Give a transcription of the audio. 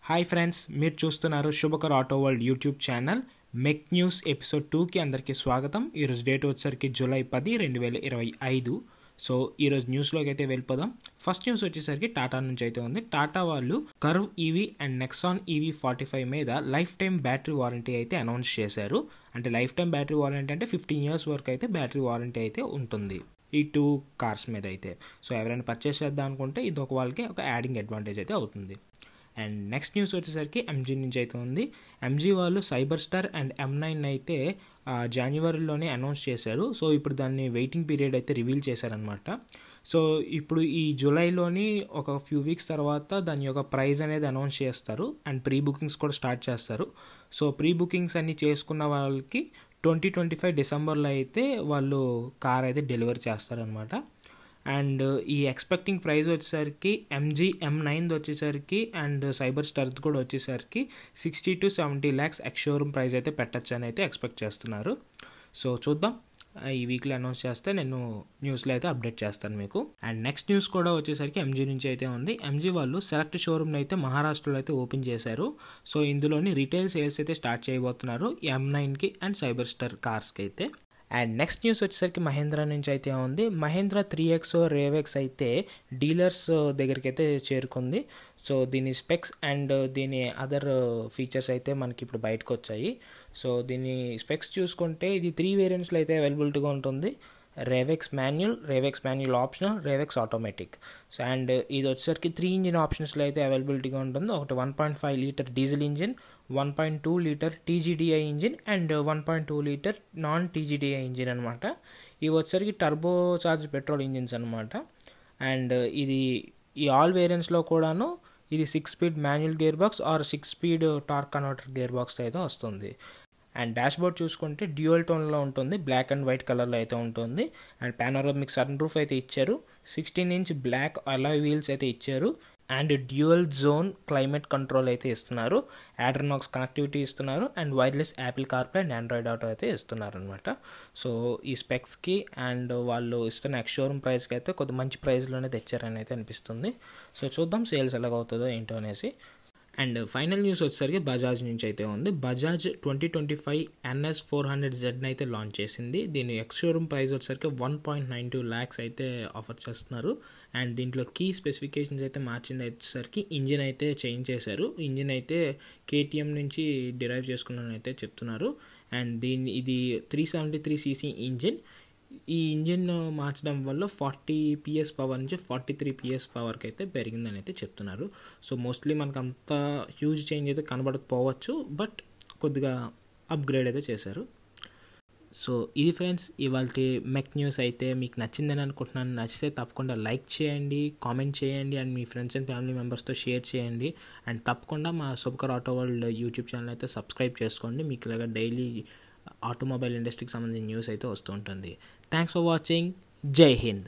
Hi friends, మీరు చూస్తున్నారు Shubhakar auto world YouTube channel. Mech news episode 2కి అందరికీ స్వాగతం. ఈరోజు డేట్ వచ్చేసరికి జూలై 10, 2025. సో ఈరోజు న్యూస్లోకి అయితే వెళ్ళిపోదాం. ఫస్ట్ న్యూస్ వచ్చేసరికి టాటా నుంచి అయితే ఉంది. టాటా వాళ్ళు curve EV and Nexon EV 45 మీద లైఫ్ టైం బ్యాటరీ వారంటీ అయితే అనౌన్స్ చేశారు. అంటే లైఫ్ టైం బ్యాటరీ వారంటీ అంటే 15 years వరకు అయితే బ్యాటరీ వారంటీ అయితే ఉంటుంది ఈ 2 కార్స్ మీద అయితే. సో ఎవరైనా పర్చేస్ చేద్దాం అనుకుంటే ఇది ఒక వాళ్ళకి ఒక యాడింగ్ అడ్వాంటేజ్ అయితే అవుతుంది. అండ్ నెక్స్ట్ న్యూస్ వచ్చేసరికి ఎంజీ నుంచి అయితే ఉంది. ఎంజీ వాళ్ళు సైబర్ స్టార్ అండ్ M9 అయితే జనవరిలోనే అనౌన్స్ చేశారు. సో ఇప్పుడు దాన్ని వెయిటింగ్ పీరియడ్ అయితే రివీల్ చేశారనమాట. సో ఇప్పుడు ఈ జూలైలోని ఒక ఫ్యూ వీక్స్ తర్వాత దాని యొక్క ప్రైస్ అనేది అనౌన్స్ చేస్తారు అండ్ ప్రీ బుకింగ్స్ కూడా స్టార్ట్ చేస్తారు. సో ప్రీ బుకింగ్స్ అన్ని చేసుకున్న వాళ్ళకి 2025 డిసెంబర్లో అయితే వాళ్ళు కార్ అయితే డెలివరీ చేస్తారనమాట. అండ్ ఈ ఎక్స్పెక్టింగ్ ప్రైస్ వచ్చేసరికి ఎంజీ M9 వచ్చేసరికి అండ్ సైబర్ స్టార్ది కూడా వచ్చేసరికి 60 to 70 lakhs ex showroom price అయితే పెట్టచ్చు అని అయితే ఎక్స్పెక్ట్ చేస్తున్నారు. సో చూద్దాం, ఈ వీక్లో అనౌన్స్ చేస్తే నేను న్యూస్లో అయితే అప్డేట్ చేస్తాను మీకు. అండ్ నెక్స్ట్ న్యూస్ కూడా వచ్చేసరికి ఎంజీ నుంచి అయితే ఉంది. ఎంజీ వాళ్ళు సెలెక్ట్ షోరూమ్ని అయితే మహారాష్ట్రలో అయితే ఓపెన్ చేశారు. సో ఇందులోని రీటైల్ సేల్స్ అయితే స్టార్ట్ చేయబోతున్నారు M9కి అండ్ సైబర్ స్టార్ కార్స్కి అయితే. అండ్ నెక్స్ట్ న్యూస్ వచ్చేసరికి మహేంద్ర నుంచి అయితే ఉంది. మహేంద్ర 3X రేవెక్స్ అయితే డీలర్స్ దగ్గరికి అయితే చేరుకుంది. సో దీని స్పెక్స్ అండ్ దీని అదర్ ఫీచర్స్ అయితే మనకి ఇప్పుడు బయటకు వచ్చాయి. సో దీని స్పెక్స్ చూసుకుంటే ఇది 3 వేరియంట్స్లో అయితే అవైలబిలిటీగా ఉంటుంది. రేవెక్స్ మాన్యువల్ ఆప్షనల్, రేవెక్స్ ఆటోమేటిక్. సో అండ్ ఇది వచ్చేసరికి 3 ఇంజిన్ ఆప్షన్స్లో అయితే అవైలబిలిటీగా ఉంటుంది. ఒకటి 1.5 litre diesel engine, 1.2 litre TGDI engine and 1.2 litre non TGDI engine అనమాట. ఇవి వచ్చేసరికి టర్బో చార్జ్ పెట్రోల్ ఇంజిన్స్ అనమాట. అండ్ ఇది ఈ ఆల్ వేరియంట్స్లో కూడాను ఇది 6 speed manual gear box or 6 speed torque converter gear box అయితే వస్తుంది. అండ్ డాష్ బోర్డ్ చూసుకుంటే డ్యూయల్ టోన్లో ఉంటుంది, బ్లాక్ అండ్ వైట్ కలర్లో అయితే ఉంటుంది. అండ్ పానోరమిక్ సన్ రూఫ్ అయితే ఇచ్చారు. 16-inch బ్లాక్ అలాయ్ వీల్స్ అయితే ఇచ్చారు. And dual zone climate control అయితే ఇస్తున్నారు. యాడ్రనాక్స్ కనెక్టివిటీ ఇస్తున్నారు. And wireless Apple CarPlay and Android auto అయితే ఇస్తున్నారు అనమాట. సో ఈ స్పెక్స్కి అండ్ వాళ్ళు ఇస్తున్న ఎక్స్ షోరూమ్ ప్రైస్కి అయితే కొద్ది మంచి ప్రైస్లోనే తెచ్చారని అయితే అనిపిస్తుంది. సో చూద్దాం సేల్స్ ఎలాగవుతుందో ఏంటో అనేసి. అండ్ ఫైనల్ న్యూస్ వచ్చేసరికి బజాజ్ నుంచి అయితే ఉంది. బజాజ్ 2025 NS 400Z అయితే లాంచ్ చేసింది. దీని ఎక్స్ షోరూమ్ ప్రైస్ వచ్చేసరికి 1.92 lakhs అయితే ఆఫర్ చేస్తున్నారు. అండ్ దీంట్లో కీ స్పెసిఫికేషన్స్ అయితే మార్చింది వచ్చేసరికి ఇంజిన్ అయితే చేంజ్ చేశారు. ఇంజిన్ అయితే KTM నుంచి డిరైవ్ చేసుకున్నారని అయితే చెప్తున్నారు. అండ్ ఇది 373cc ఇంజిన్. ఈ ఇంజిన్ మార్చడం వల్ల 40 PS పవర్ నుంచి 43 PS పవర్కి అయితే పెరిగిందని అయితే చెప్తున్నారు. సో మోస్ట్లీ మనకు అంత హ్యూజ్ చేంజ్ అయితే కనబడకపోవచ్చు, బట్ కొద్దిగా అప్గ్రేడ్ అయితే చేశారు. సో ఇది ఫ్రెండ్స్ ఇవాళ మెక్ న్యూస్ అయితే మీకు నచ్చిందని అనుకుంటున్నాను. నచ్చితే తప్పకుండా లైక్ చేయండి, కామెంట్ చేయండి and me friends and family మెంబర్స్తో షేర్ చేయండి. అండ్ తప్పకుండా మా Shubhakar auto world YouTube channel అయితే సబ్స్క్రైబ్ చేసుకోండి. మీకు ఇలాగ డైలీ ఆటోమొబైల్ ఇండస్ట్రీకి సంబంధించిన న్యూస్ అయితే వస్తూ ఉంటుంది. Thanks for watching. జై హింద్.